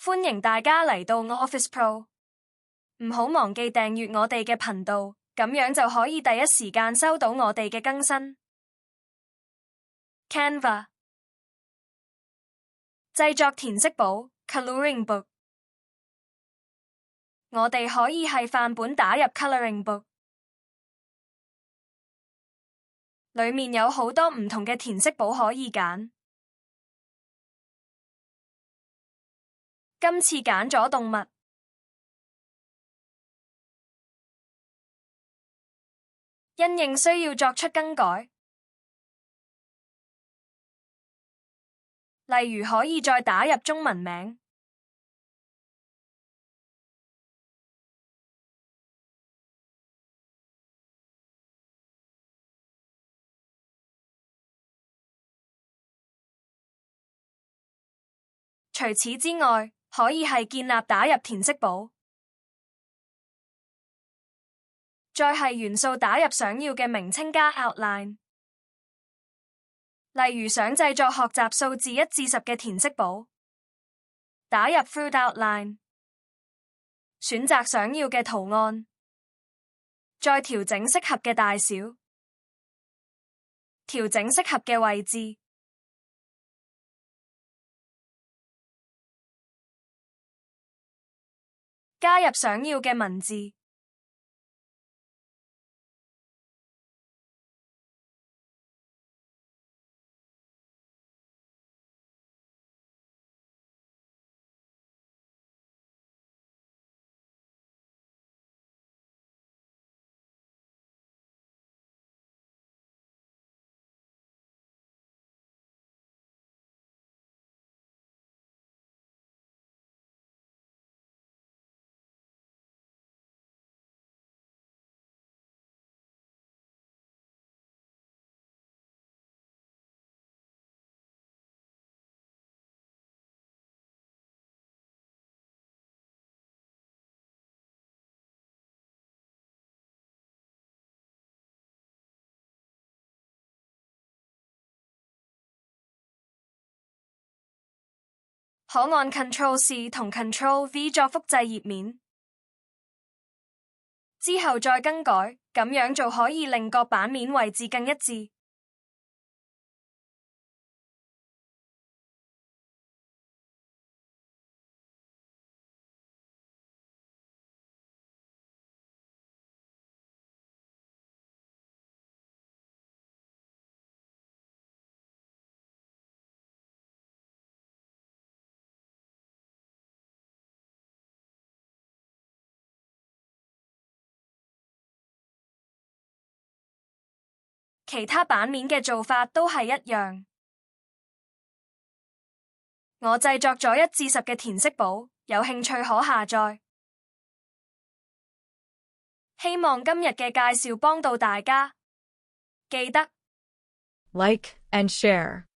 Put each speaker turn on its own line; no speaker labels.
歡迎大家嚟到 Office Pro， 唔好忘記訂閱我哋嘅頻道，咁樣就可以第一時間收到我哋嘅更新。Canva 製作填色簿 Coloring Book， 我哋可以係範本打入 Coloring Book， 裡面有好多唔同嘅填色簿可以揀。今次揀咗動物，因應需要作出更改，例如可以再打入中文名。除此之外，可以係建立打入填色簿，再係元素打入想要嘅名稱加 outline。例如想製作學習數字1至10嘅填色簿，打入 fruit outline， 選擇想要嘅圖案，再調整適合嘅大小，調整適合嘅位置，加入想要嘅文字。可按 Ctrl+C 同 Ctrl+V 作複製頁面，之後再更改，咁樣就可以令各版面位置更一致。其他版面嘅做法都係一樣。我製作咗1至10嘅填色簿，有興趣可下載。希望今日嘅介紹幫到大家，記得
Like and share.